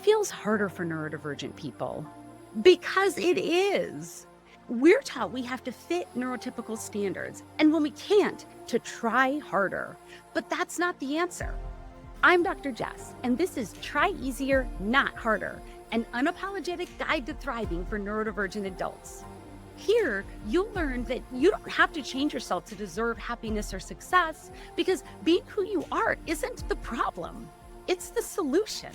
feels harder for neurodivergent people because it is. We're taught we have to fit neurotypical standards, and when we can't, to try harder. But that's not the answer. I'm Dr. Jess, and this is Try Easier, Not Harder, an unapologetic guide to thriving for neurodivergent adults. Here, you'll learn that you don't have to change yourself to deserve happiness or success, because being who you are isn't the problem. It's the solution.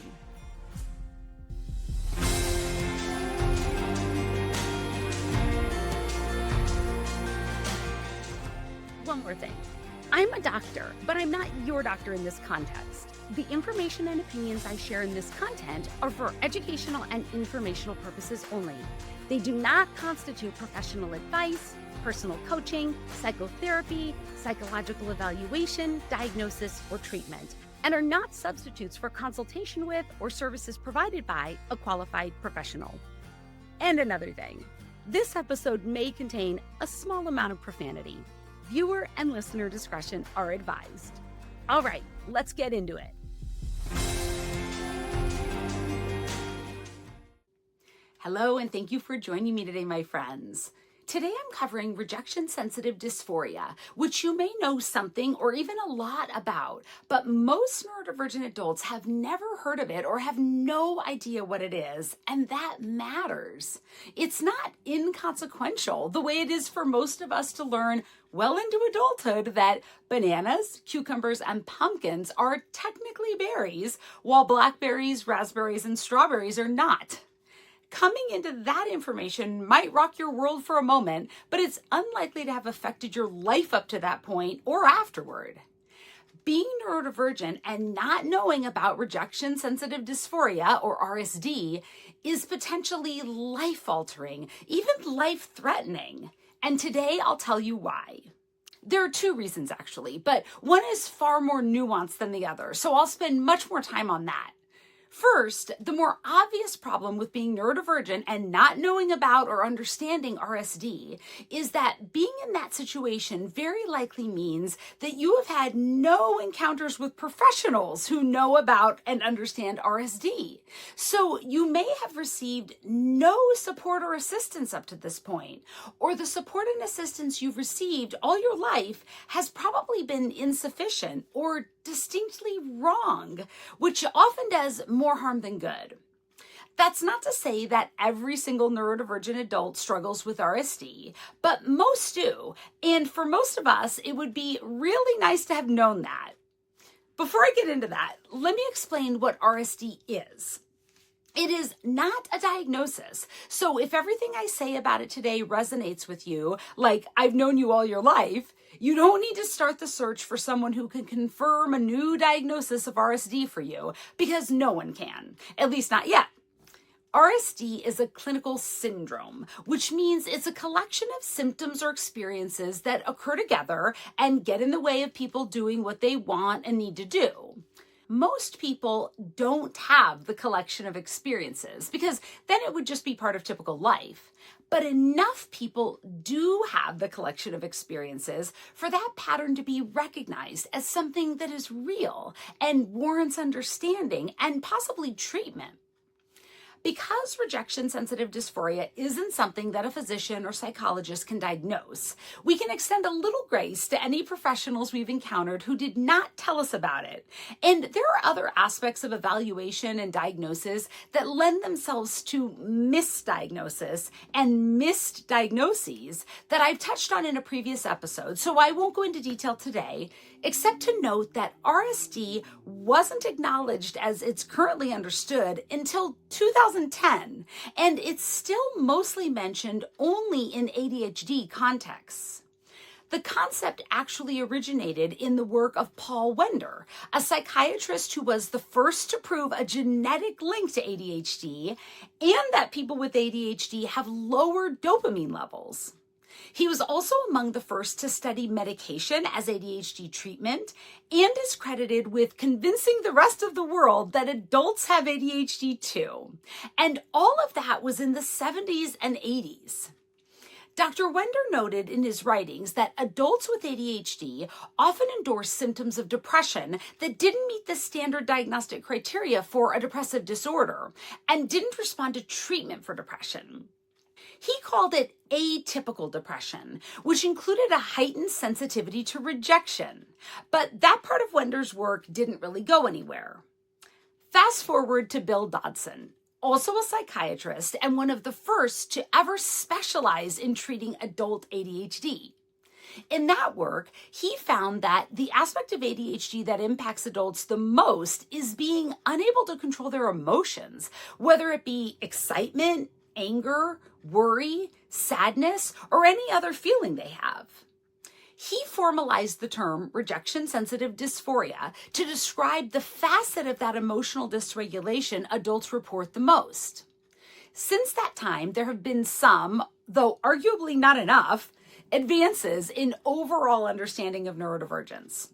One more thing. I'm a doctor, but I'm not your doctor in this context. The information and opinions I share in this content are for educational and informational purposes only. They do not constitute professional advice, personal coaching, psychotherapy, psychological evaluation, diagnosis, or treatment, and are not substitutes for consultation with or services provided by a qualified professional. And another thing, this episode may contain a small amount of profanity. Viewer and listener discretion are advised. All right, let's get into it. Hello, and thank you for joining me today, my friends. Today I'm covering rejection sensitive dysphoria, which you may know something or even a lot about, but most neurodivergent adults have never heard of it or have no idea what it is, and that matters. It's not inconsequential the way it is for most of us to learn well into adulthood that bananas, cucumbers, and pumpkins are technically berries, while blackberries, raspberries, and strawberries are not. Coming into that information might rock your world for a moment, but it's unlikely to have affected your life up to that point or afterward. Being neurodivergent and not knowing about rejection sensitive dysphoria, or RSD, is potentially life-altering, even life-threatening. And today I'll tell you why. There are two reasons actually, but one is far more nuanced than the other, so I'll spend much more time on that. First, the more obvious problem with being neurodivergent and not knowing about or understanding RSD is that being in that situation very likely means that you have had no encounters with professionals who know about and understand RSD. So you may have received no support or assistance up to this point, or the support and assistance you've received all your life has probably been insufficient or distinctly wrong, which often does more harm than good. That's not to say that every single neurodivergent adult struggles with RSD, but most do. And for most of us, it would be really nice to have known that. Before I get into that, let me explain what RSD is. It is not a diagnosis. So if everything I say about it today resonates with you, like I've known you all your life, you don't need to start the search for someone who can confirm a new diagnosis of RSD for you, because no one can, at least not yet. RSD is a clinical syndrome, which means it's a collection of symptoms or experiences that occur together and get in the way of people doing what they want and need to do. Most people don't have the collection of experiences because then it would just be part of typical life. But enough people do have the collection of experiences for that pattern to be recognized as something that is real and warrants understanding and possibly treatment. Because rejection sensitive dysphoria isn't something that a physician or psychologist can diagnose, we can extend a little grace to any professionals we've encountered who did not tell us about it. And there are other aspects of evaluation and diagnosis that lend themselves to misdiagnosis and missed diagnoses that I've touched on in a previous episode, so I won't go into detail today, except to note that RSD wasn't acknowledged as it's currently understood until 2010, and it's still mostly mentioned only in ADHD contexts. The concept actually originated in the work of Paul Wender, a psychiatrist who was the first to prove a genetic link to ADHD and that people with ADHD have lower dopamine levels. He was also among the first to study medication as ADHD treatment and is credited with convincing the rest of the world that adults have ADHD too. And all of that was in the 70s and 80s. Dr. Wender noted in his writings that adults with ADHD often endorse symptoms of depression that didn't meet the standard diagnostic criteria for a depressive disorder and didn't respond to treatment for depression. He called it atypical depression, which included a heightened sensitivity to rejection. But that part of Wender's work didn't really go anywhere. Fast forward to Bill Dodson, also a psychiatrist and one of the first to ever specialize in treating adult ADHD. In that work, he found that the aspect of ADHD that impacts adults the most is being unable to control their emotions, whether it be excitement, anger, worry, sadness, or any other feeling they have. He formalized the term rejection sensitive dysphoria to describe the facet of that emotional dysregulation adults report the most. Since that time, there have been some, though arguably not enough, advances in overall understanding of neurodivergence.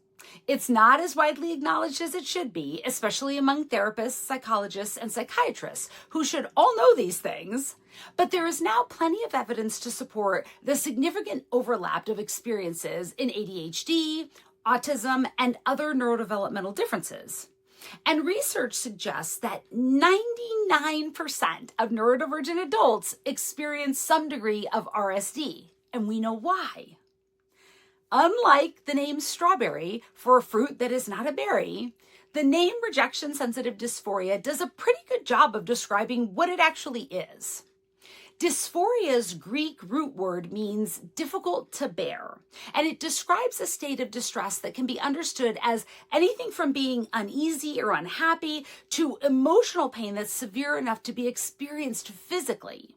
It's not as widely acknowledged as it should be, especially among therapists, psychologists, and psychiatrists, who should all know these things. But there is now plenty of evidence to support the significant overlap of experiences in ADHD, autism, and other neurodevelopmental differences. And research suggests that 99% of neurodivergent adults experience some degree of RSD, and we know why. Unlike the name strawberry for a fruit that is not a berry, the name rejection sensitive dysphoria does a pretty good job of describing what it actually is. Dysphoria's Greek root word means difficult to bear, and it describes a state of distress that can be understood as anything from being uneasy or unhappy to emotional pain that's severe enough to be experienced physically.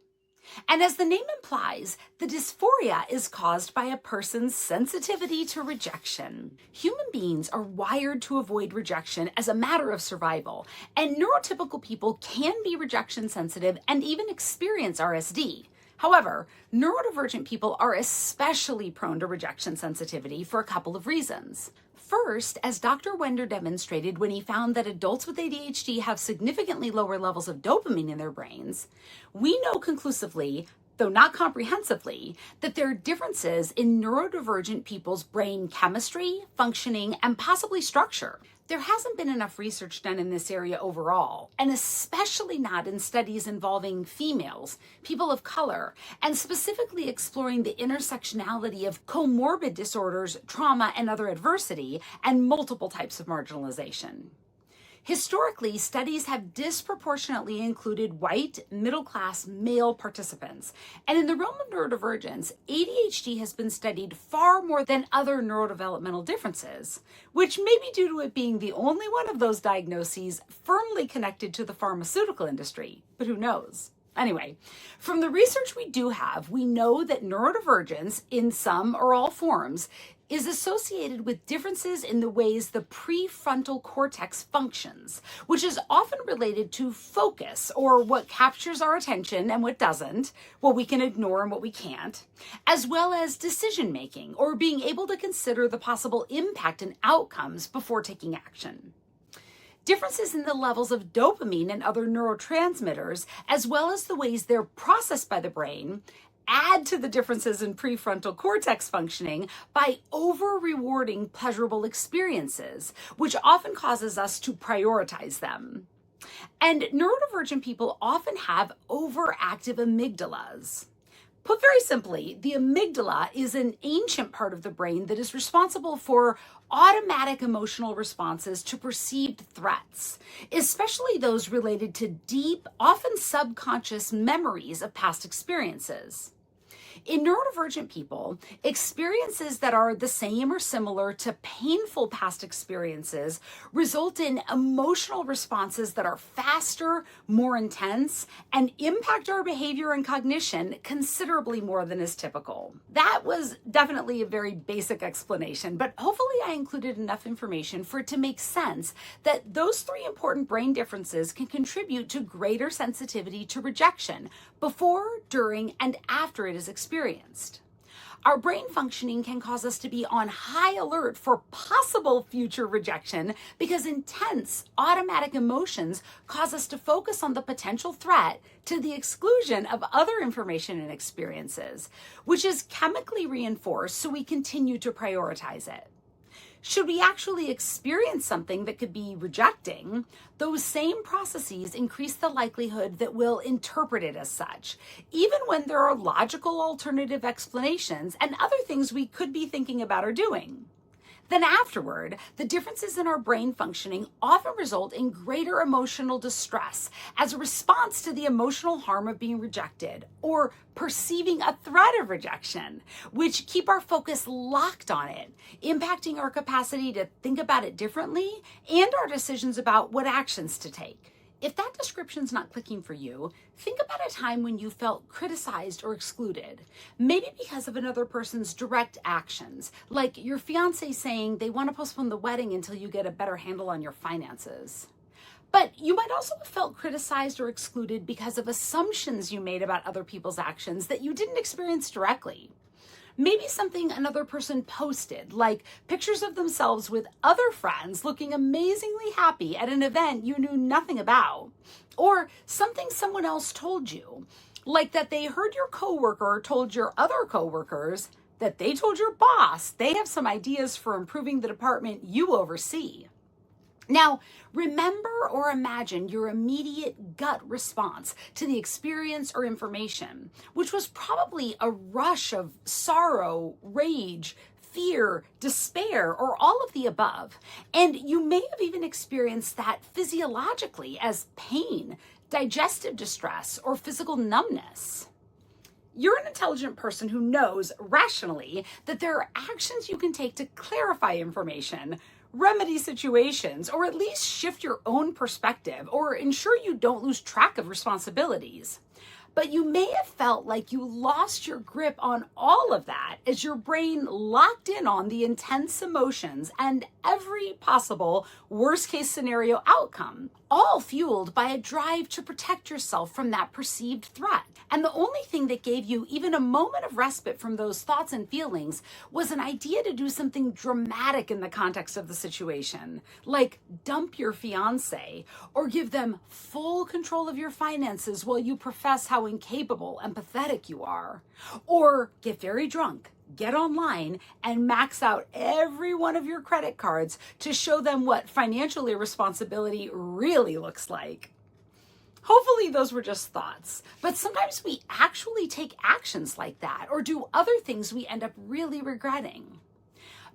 And as the name implies, the dysphoria is caused by a person's sensitivity to rejection. Human beings are wired to avoid rejection as a matter of survival, and neurotypical people can be rejection sensitive and even experience RSD. However, neurodivergent people are especially prone to rejection sensitivity for a couple of reasons. First, as Dr. Wender demonstrated when he found that adults with ADHD have significantly lower levels of dopamine in their brains, we know conclusively, though not comprehensively, that there are differences in neurodivergent people's brain chemistry, functioning, and possibly structure. There hasn't been enough research done in this area overall, and especially not in studies involving females, people of color, and specifically exploring the intersectionality of comorbid disorders, trauma, and other adversity, and multiple types of marginalization. Historically, studies have disproportionately included white, middle-class male participants. And in the realm of neurodivergence, ADHD has been studied far more than other neurodevelopmental differences, which may be due to it being the only one of those diagnoses firmly connected to the pharmaceutical industry, but who knows? Anyway, from the research we do have, we know that neurodivergence in some or all forms is associated with differences in the ways the prefrontal cortex functions, which is often related to focus, or what captures our attention and what doesn't, what we can ignore and what we can't, as well as decision making, or being able to consider the possible impact and outcomes before taking action. Differences in the levels of dopamine and other neurotransmitters, as well as the ways they're processed by the brain, add to the differences in prefrontal cortex functioning by over-rewarding pleasurable experiences, which often causes us to prioritize them. And neurodivergent people often have overactive amygdalas. Put very simply, the amygdala is an ancient part of the brain that is responsible for automatic emotional responses to perceived threats, especially those related to deep, often subconscious memories of past experiences. In neurodivergent people, experiences that are the same or similar to painful past experiences result in emotional responses that are faster, more intense, and impact our behavior and cognition considerably more than is typical. That was definitely a very basic explanation, but hopefully I included enough information for it to make sense that those three important brain differences can contribute to greater sensitivity to rejection before, during, and after it is experienced. Our brain functioning can cause us to be on high alert for possible future rejection because intense automatic emotions cause us to focus on the potential threat to the exclusion of other information and experiences, which is chemically reinforced so we continue to prioritize it. Should we actually experience something that could be rejecting, those same processes increase the likelihood that we'll interpret it as such, even when there are logical alternative explanations and other things we could be thinking about or doing. Then afterward, the differences in our brain functioning often result in greater emotional distress as a response to the emotional harm of being rejected or perceiving a threat of rejection, which keep our focus locked on it, impacting our capacity to think about it differently and our decisions about what actions to take. If that description's not clicking for you, think about a time when you felt criticized or excluded, maybe because of another person's direct actions, like your fiance saying they want to postpone the wedding until you get a better handle on your finances. But you might also have felt criticized or excluded because of assumptions you made about other people's actions that you didn't experience directly. Maybe something another person posted, like pictures of themselves with other friends looking amazingly happy at an event you knew nothing about. Or something someone else told you, like that they heard your coworker told your other coworkers that they told your boss they have some ideas for improving the department you oversee. Now, remember or imagine your immediate gut response to the experience or information, which was probably a rush of sorrow, rage, fear, despair, or all of the above. And you may have even experienced that physiologically as pain, digestive distress, or physical numbness. You're an intelligent person who knows rationally that there are actions you can take to clarify information, remedy situations, or at least shift your own perspective or ensure you don't lose track of responsibilities. But you may have felt like you lost your grip on all of that as your brain locked in on the intense emotions and every possible worst-case scenario outcome, all fueled by a drive to protect yourself from that perceived threat. And the only thing that gave you even a moment of respite from those thoughts and feelings was an idea to do something dramatic in the context of the situation, like dump your fiance or give them full control of your finances while you profess how incapable and pathetic you are, or get very drunk, get online, and max out every one of your credit cards to show them what financial irresponsibility really looks like. Hopefully those were just thoughts, but sometimes we actually take actions like that or do other things we end up really regretting.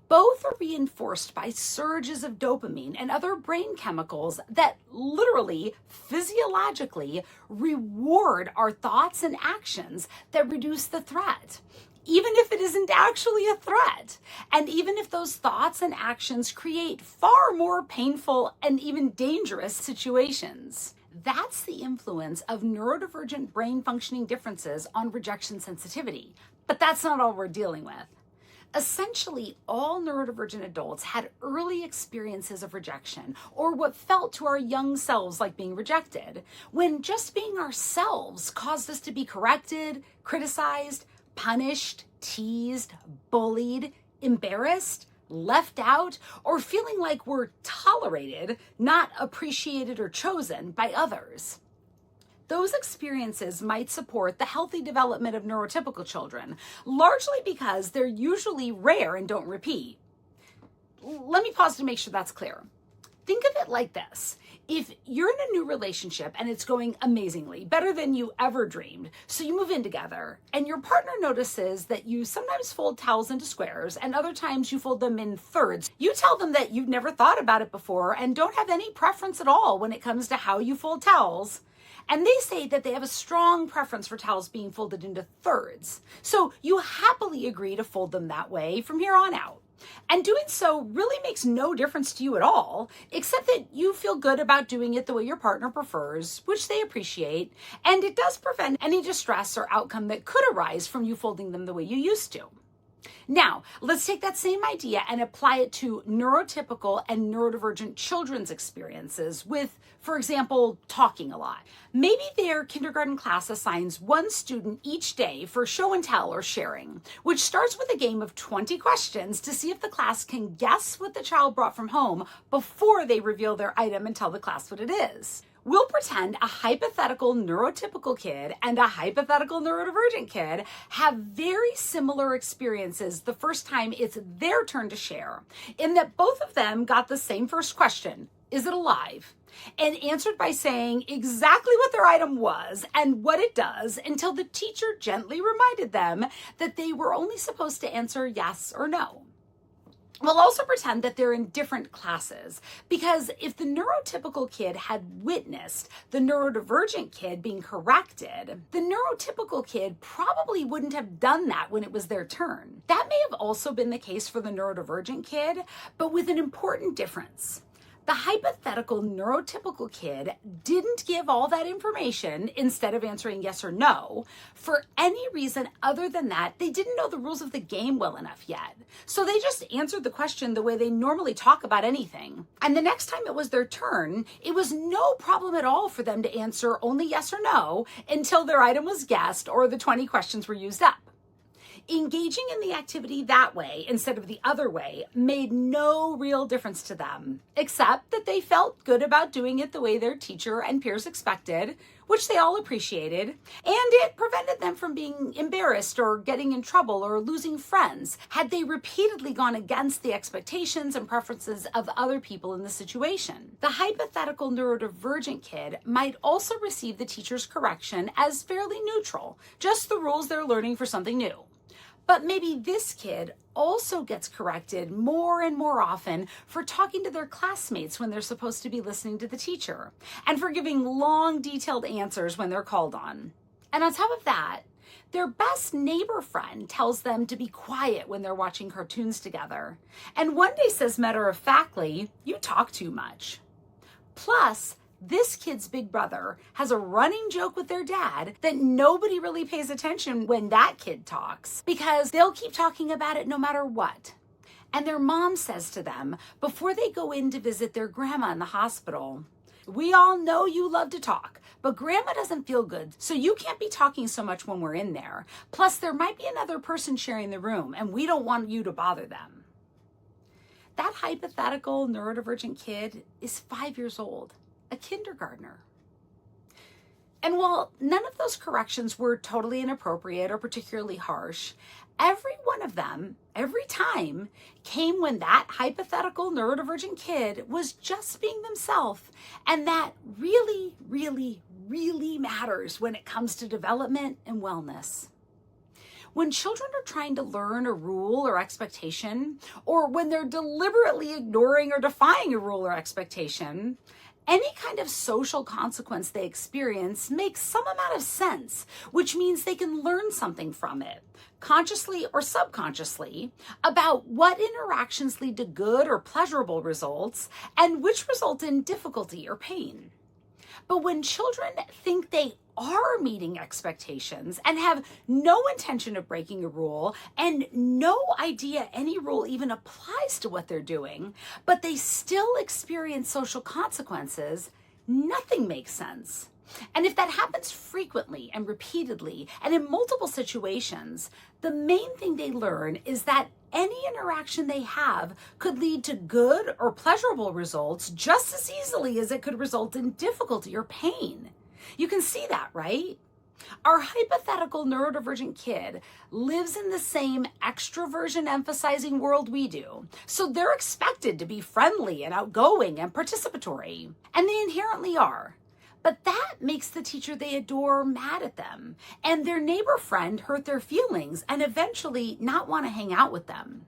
Both are reinforced by surges of dopamine and other brain chemicals that literally, physiologically reward our thoughts and actions that reduce the threat, even if it isn't actually a threat. And even if those thoughts and actions create far more painful and even dangerous situations. That's the influence of neurodivergent brain functioning differences on rejection sensitivity. But that's not all we're dealing with. Essentially, all neurodivergent adults had early experiences of rejection, or what felt to our young selves like being rejected, when just being ourselves caused us to be corrected, criticized, punished, teased, bullied, embarrassed, left out, or feeling like we're tolerated, not appreciated or chosen by others. Those experiences might support the healthy development of neurotypical children, largely because they're usually rare and don't repeat. Let me pause to make sure that's clear. Think of it like this. If you're in a new relationship and it's going amazingly, better than you ever dreamed, so you move in together and your partner notices that you sometimes fold towels into squares and other times you fold them in thirds, you tell them that you've never thought about it before and don't have any preference at all when it comes to how you fold towels. And they say that they have a strong preference for towels being folded into thirds. So you happily agree to fold them that way from here on out. And doing so really makes no difference to you at all, except that you feel good about doing it the way your partner prefers, which they appreciate, and it does prevent any distress or outcome that could arise from you folding them the way you used to. Now, let's take that same idea and apply it to neurotypical and neurodivergent children's experiences with, for example, talking a lot. Maybe their kindergarten class assigns one student each day for show and tell or sharing, which starts with a game of 20 questions to see if the class can guess what the child brought from home before they reveal their item and tell the class what it is. We'll pretend a hypothetical neurotypical kid and a hypothetical neurodivergent kid have very similar experiences the first time it's their turn to share, in that both of them got the same first question, is it alive? And answered by saying exactly what their item was and what it does until the teacher gently reminded them that they were only supposed to answer yes or no. We'll also pretend that they're in different classes, because if the neurotypical kid had witnessed the neurodivergent kid being corrected, the neurotypical kid probably wouldn't have done that when it was their turn. That may have also been the case for the neurodivergent kid, but with an important difference. The hypothetical neurotypical kid didn't give all that information instead of answering yes or no. For any reason other than that, they didn't know the rules of the game well enough yet. So they just answered the question the way they normally talk about anything. And the next time it was their turn, it was no problem at all for them to answer only yes or no until their item was guessed or the 20 questions were used up. Engaging in the activity that way instead of the other way made no real difference to them, except that they felt good about doing it the way their teacher and peers expected, which they all appreciated, and it prevented them from being embarrassed or getting in trouble or losing friends had they repeatedly gone against the expectations and preferences of other people in the situation. The hypothetical neurodivergent kid might also receive the teacher's correction as fairly neutral, just the rules they're learning for something new. But maybe this kid also gets corrected more and more often for talking to their classmates when they're supposed to be listening to the teacher, and for giving long, detailed answers when they're called on. And on top of that, their best neighbor friend tells them to be quiet when they're watching cartoons together, and one day says matter-of-factly, "You talk too much." Plus, this kid's big brother has a running joke with their dad that nobody really pays attention when that kid talks, because they'll keep talking about it no matter what. And their mom says to them before they go in to visit their grandma in the hospital, "We all know you love to talk, but grandma doesn't feel good, so you can't be talking so much when we're in there. Plus, there might be another person sharing the room, and we don't want you to bother them." That hypothetical neurodivergent kid is 5 years old. A kindergartner. And while none of those corrections were totally inappropriate or particularly harsh, every one of them, every time, came when that hypothetical neurodivergent kid was just being themselves. And that really, really, really matters when it comes to development and wellness. When children are trying to learn a rule or expectation, or when they're deliberately ignoring or defying a rule or expectation, any kind of social consequence they experience makes some amount of sense, which means they can learn something from it, consciously or subconsciously, about what interactions lead to good or pleasurable results and which result in difficulty or pain. But when children think they are meeting expectations and have no intention of breaking a rule and no idea any rule even applies to what they're doing, but they still experience social consequences, nothing makes sense. And if that happens frequently and repeatedly and in multiple situations, the main thing they learn is that any interaction they have could lead to good or pleasurable results just as easily as it could result in difficulty or pain. You can see that, right? Our hypothetical neurodivergent kid lives in the same extroversion emphasizing world we do, so they're expected to be friendly and outgoing and participatory, and they inherently are. But that makes the teacher they adore mad at them, and their neighbor friend hurt their feelings and eventually not want to hang out with them.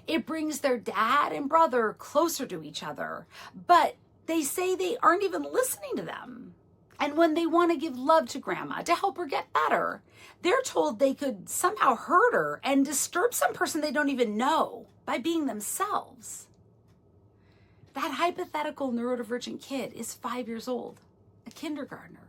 It brings their dad and brother closer to each other, but they say they aren't even listening to them. And when they want to give love to grandma to help her get better, they're told they could somehow hurt her and disturb some person they don't even know by being themselves. That hypothetical neurodivergent kid is 5 years old, a kindergartner.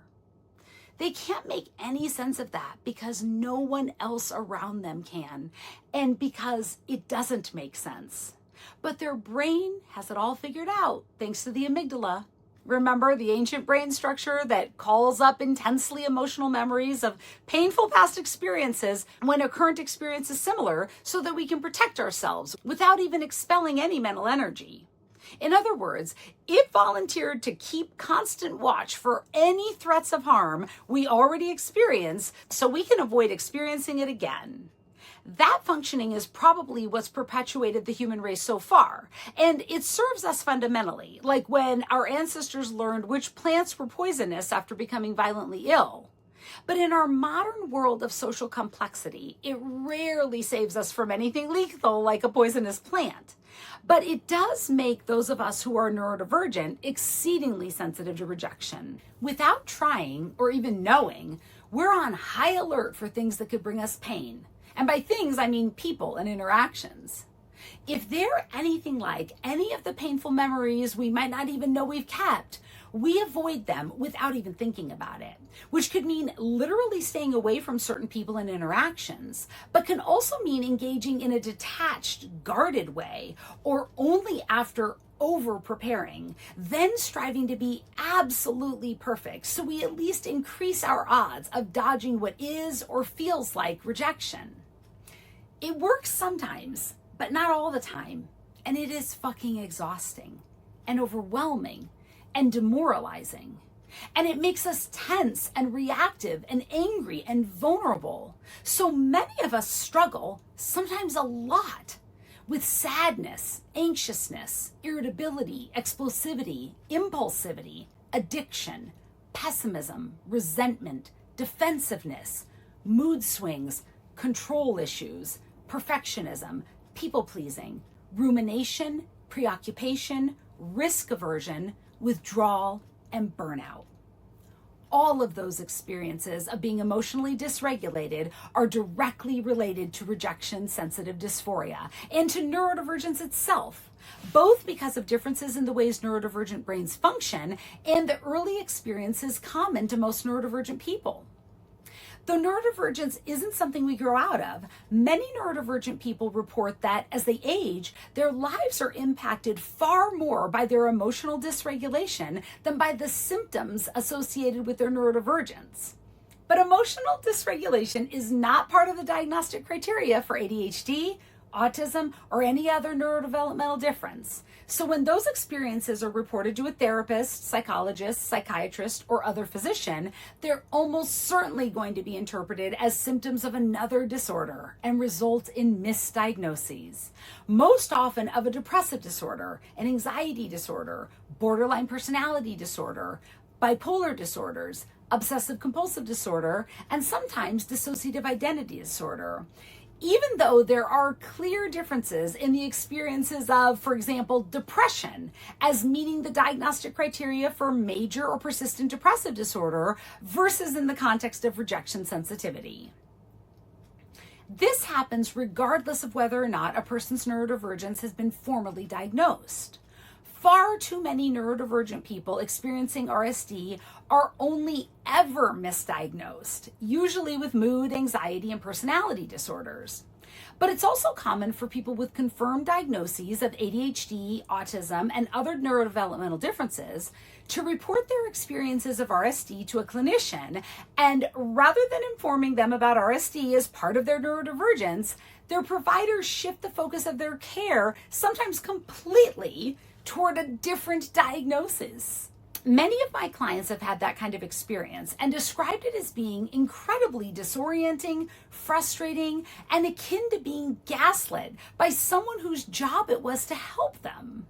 They can't make any sense of that because no one else around them can, and because it doesn't make sense. But their brain has it all figured out thanks to the amygdala. Remember the ancient brain structure that calls up intensely emotional memories of painful past experiences when a current experience is similar so that we can protect ourselves without even expelling any mental energy. In other words, it volunteered to keep constant watch for any threats of harm we already experience so we can avoid experiencing it again. That functioning is probably what's perpetuated the human race so far, and it serves us fundamentally, like when our ancestors learned which plants were poisonous after becoming violently ill. But in our modern world of social complexity, it rarely saves us from anything lethal like a poisonous plant. But it does make those of us who are neurodivergent exceedingly sensitive to rejection. Without trying or even knowing, we're on high alert for things that could bring us pain. And by things, I mean people and interactions. If they're anything like any of the painful memories we might not even know we've kept, we avoid them without even thinking about it, which could mean literally staying away from certain people and interactions, but can also mean engaging in a detached, guarded way, or only after over-preparing, then striving to be absolutely perfect, so we at least increase our odds of dodging what is or feels like rejection. It works sometimes, but not all the time, and it is fucking exhausting and overwhelming and demoralizing. And it makes us tense and reactive and angry and vulnerable. So many of us struggle, sometimes a lot, with sadness, anxiousness, irritability, explosivity, impulsivity, addiction, pessimism, resentment, defensiveness, mood swings, control issues, perfectionism, people-pleasing, rumination, preoccupation, risk aversion, withdrawal, and burnout. All of those experiences of being emotionally dysregulated are directly related to rejection sensitive dysphoria and to neurodivergence itself, both because of differences in the ways neurodivergent brains function and the early experiences common to most neurodivergent people. Though neurodivergence isn't something we grow out of, many neurodivergent people report that as they age, their lives are impacted far more by their emotional dysregulation than by the symptoms associated with their neurodivergence. But emotional dysregulation is not part of the diagnostic criteria for ADHD, autism, or any other neurodevelopmental difference. So when those experiences are reported to a therapist, psychologist, psychiatrist, or other physician, they're almost certainly going to be interpreted as symptoms of another disorder and result in misdiagnoses, most often of a depressive disorder, an anxiety disorder, borderline personality disorder, bipolar disorders, obsessive compulsive disorder, and sometimes dissociative identity disorder. Even though there are clear differences in the experiences of, for example, depression as meeting the diagnostic criteria for major or persistent depressive disorder versus in the context of rejection sensitivity. This happens regardless of whether or not a person's neurodivergence has been formally diagnosed. Far too many neurodivergent people experiencing RSD are only ever misdiagnosed, usually with mood, anxiety, and personality disorders. But it's also common for people with confirmed diagnoses of ADHD, autism, and other neurodevelopmental differences to report their experiences of RSD to a clinician, and rather than informing them about RSD as part of their neurodivergence, their providers shift the focus of their care, sometimes completely, toward a different diagnosis. Many of my clients have had that kind of experience and described it as being incredibly disorienting, frustrating, and akin to being gaslit by someone whose job it was to help them.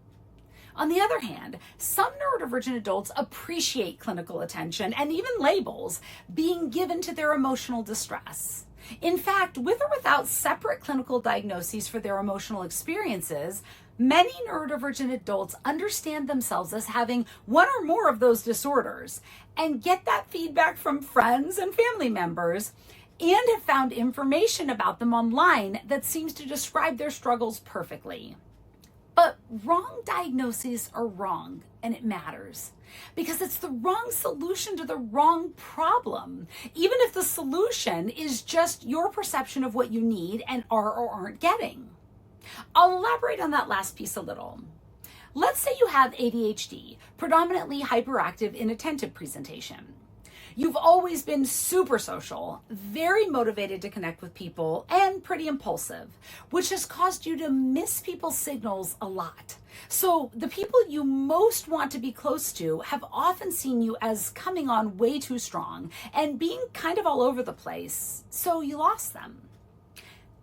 On the other hand, some neurodivergent adults appreciate clinical attention and even labels being given to their emotional distress. In fact, with or without separate clinical diagnoses for their emotional experiences, many neurodivergent adults understand themselves as having one or more of those disorders and get that feedback from friends and family members, and have found information about them online that seems to describe their struggles perfectly. But wrong diagnoses are wrong, and it matters because it's the wrong solution to the wrong problem, even if the solution is just your perception of what you need and are or aren't getting. I'll elaborate on that last piece a little. Let's say you have ADHD, predominantly hyperactive inattentive presentation. You've always been super social, very motivated to connect with people, and pretty impulsive, which has caused you to miss people's signals a lot. So the people you most want to be close to have often seen you as coming on way too strong and being kind of all over the place, so you lost them.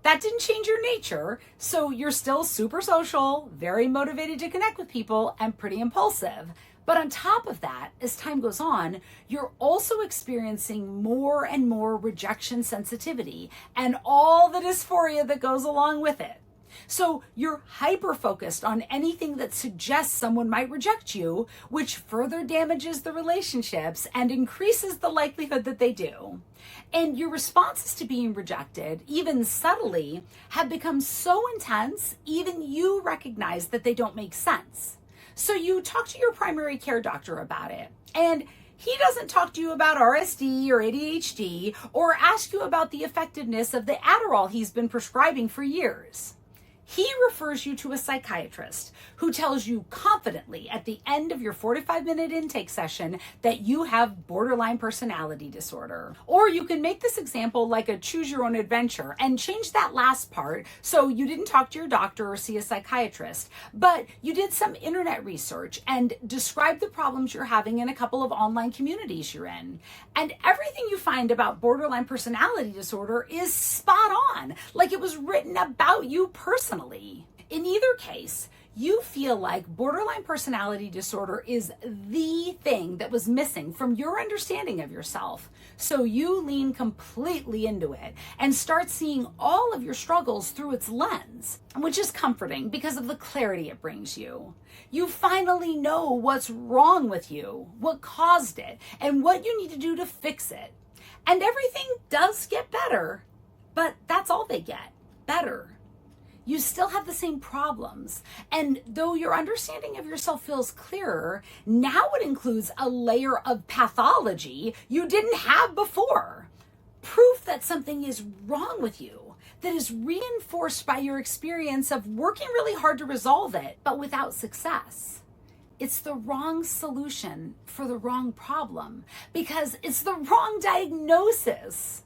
That didn't change your nature, so you're still super social, very motivated to connect with people, and pretty impulsive. But on top of that, as time goes on, you're also experiencing more and more rejection sensitivity and all the dysphoria that goes along with it. So you're hyper-focused on anything that suggests someone might reject you, which further damages the relationships and increases the likelihood that they do. And your responses to being rejected, even subtly, have become so intense, even you recognize that they don't make sense. So you talk to your primary care doctor about it, and he doesn't talk to you about RSD or ADHD or ask you about the effectiveness of the Adderall he's been prescribing for years. He refers you to a psychiatrist who tells you confidently at the end of your 45-minute intake session that you have borderline personality disorder. Or you can make this example like a choose your own adventure and change that last part so you didn't talk to your doctor or see a psychiatrist, but you did some internet research and described the problems you're having in a couple of online communities you're in. And everything you find about borderline personality disorder is spot on, like it was written about you personally. In either case, you feel like borderline personality disorder is the thing that was missing from your understanding of yourself. So you lean completely into it and start seeing all of your struggles through its lens, which is comforting because of the clarity it brings you. You finally know what's wrong with you, what caused it, and what you need to do to fix it. And everything does get better, but that's all they get, better. You still have the same problems. And though your understanding of yourself feels clearer, now it includes a layer of pathology you didn't have before. Proof that something is wrong with you, that is reinforced by your experience of working really hard to resolve it, but without success. It's the wrong solution for the wrong problem because it's the wrong diagnosis.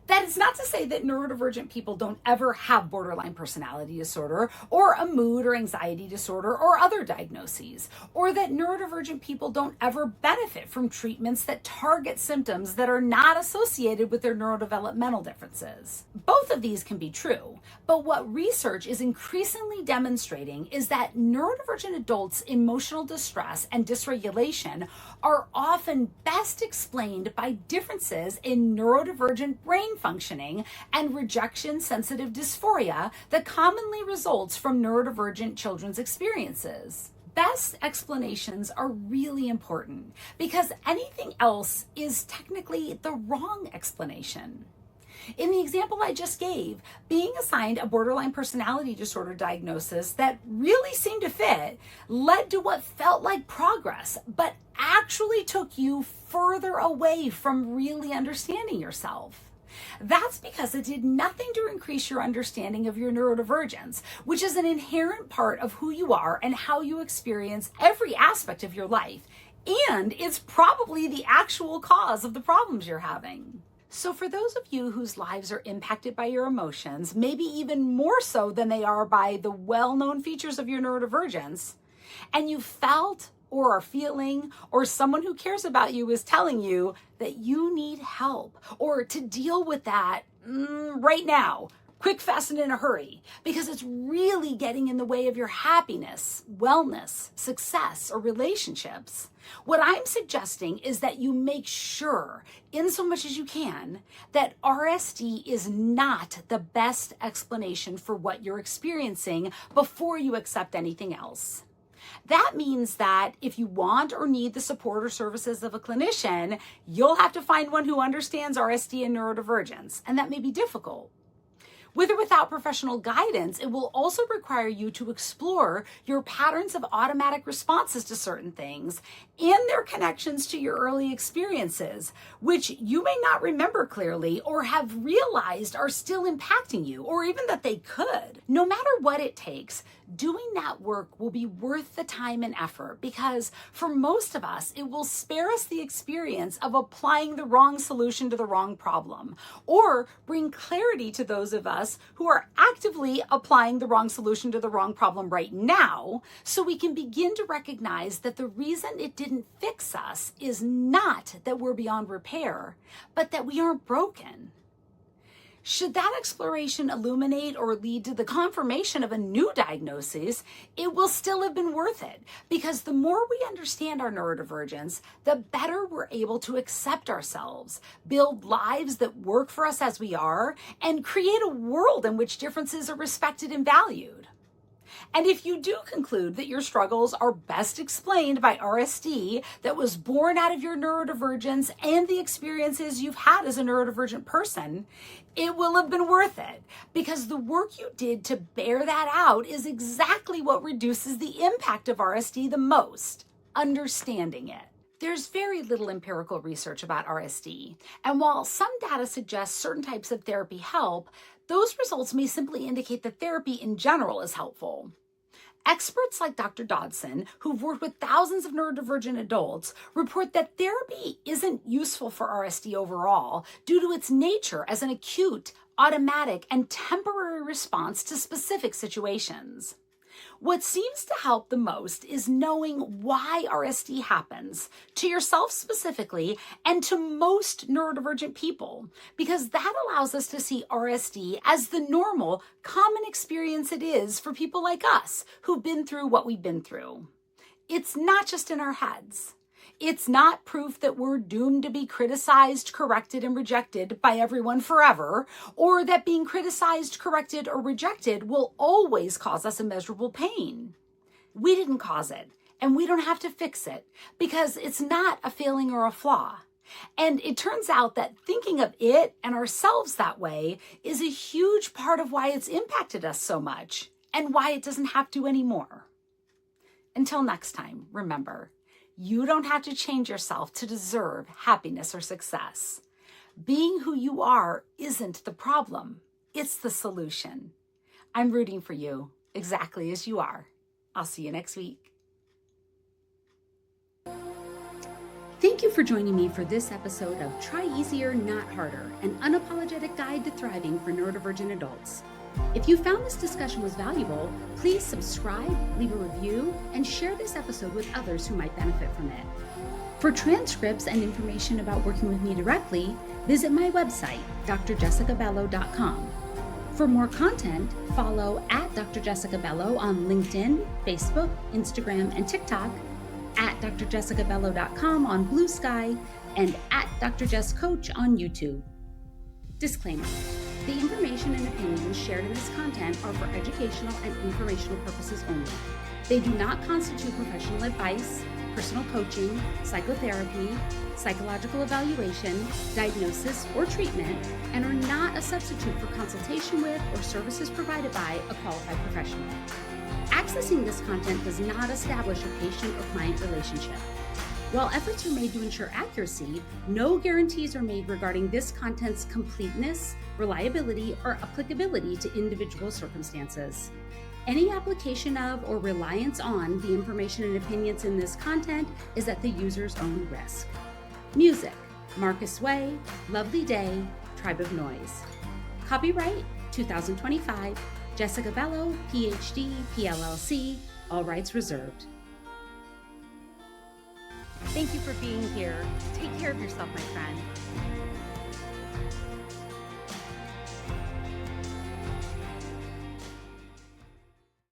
That is not to say that neurodivergent people don't ever have borderline personality disorder or a mood or anxiety disorder or other diagnoses, or that neurodivergent people don't ever benefit from treatments that target symptoms that are not associated with their neurodevelopmental differences. Both of these can be true, but what research is increasingly demonstrating is that neurodivergent adults' emotional distress and dysregulation are often best explained by differences in neurodivergent brain functioning and rejection sensitive dysphoria that commonly results from neurodivergent children's experiences. Best explanations are really important because anything else is technically the wrong explanation. In the example I just gave, being assigned a borderline personality disorder diagnosis that really seemed to fit led to what felt like progress, but actually took you further away from really understanding yourself. That's because it did nothing to increase your understanding of your neurodivergence, which is an inherent part of who you are and how you experience every aspect of your life. And it's probably the actual cause of the problems you're having. So for those of you whose lives are impacted by your emotions, maybe even more so than they are by the well-known features of your neurodivergence, and you felt or are feeling, or someone who cares about you is telling you that you need help or to deal with that right now, quick, fast, and in a hurry, because it's really getting in the way of your happiness, wellness, success, or relationships. What I'm suggesting is that you make sure, in so much as you can, that RSD is not the best explanation for what you're experiencing before you accept anything else. That means that if you want or need the support or services of a clinician, you'll have to find one who understands RSD and neurodivergence, and that may be difficult. With or without professional guidance, it will also require you to explore your patterns of automatic responses to certain things and their connections to your early experiences, which you may not remember clearly or have realized are still impacting you, or even that they could. No matter what it takes, doing that work will be worth the time and effort, because for most of us, it will spare us the experience of applying the wrong solution to the wrong problem, or bring clarity to those of us who are actively applying the wrong solution to the wrong problem right now, so we can begin to recognize that the reason it didn't fix us is not that we're beyond repair, but that we aren't broken. Should that exploration illuminate or lead to the confirmation of a new diagnosis, it will still have been worth it, because the more we understand our neurodivergence, the better we're able to accept ourselves, build lives that work for us as we are, and create a world in which differences are respected and valued. And if you do conclude that your struggles are best explained by RSD that was born out of your neurodivergence and the experiences you've had as a neurodivergent person, it will have been worth it, because the work you did to bear that out is exactly what reduces the impact of RSD the most: understanding it. There's very little empirical research about RSD, and while some data suggests certain types of therapy help, those results may simply indicate that therapy in general is helpful. Experts like Dr. Dodson, who've worked with thousands of neurodivergent adults, report that therapy isn't useful for RSD overall due to its nature as an acute, automatic, and temporary response to specific situations. What seems to help the most is knowing why RSD happens, to yourself specifically, and to most neurodivergent people, because that allows us to see RSD as the normal, common experience it is for people like us who've been through what we've been through. It's not just in our heads. It's not proof that we're doomed to be criticized, corrected, and rejected by everyone forever, or that being criticized, corrected, or rejected will always cause us immeasurable pain. We didn't cause it, and we don't have to fix it, because it's not a failing or a flaw. And it turns out that thinking of it and ourselves that way is a huge part of why it's impacted us so much, and why it doesn't have to anymore. Until next time, remember, you don't have to change yourself to deserve happiness or success. Being who you are isn't the problem. It's the solution. I'm rooting for you exactly as you are. I'll see you next week. Thank you for joining me for this episode of Try Easier, Not Harder, an unapologetic guide to thriving for neurodivergent adults. If you found this discussion was valuable, please subscribe, leave a review, and share this episode with others who might benefit from it. For transcripts and information about working with me directly, visit my website, drjessicabello.com. For more content, follow at Dr. Jessica Bello on LinkedIn, Facebook, Instagram, and TikTok, at drjessicabello.com on Blue Sky, and at Dr. Jess Coach on YouTube. Disclaimer. The information and opinions shared in this content are for educational and informational purposes only. They do not constitute professional advice, personal coaching, psychotherapy, psychological evaluation, diagnosis, or treatment, and are not a substitute for consultation with or services provided by a qualified professional. Accessing this content does not establish a patient or client relationship. While efforts are made to ensure accuracy, no guarantees are made regarding this content's completeness, reliability, or applicability to individual circumstances. Any application of or reliance on the information and opinions in this content is at the user's own risk. Music: Marcus Way, Lovely Day, Tribe of Noise. Copyright 2025, Jessica Bello, PhD, PLLC, all rights reserved. Thank you for being here. Take care of yourself, my friend.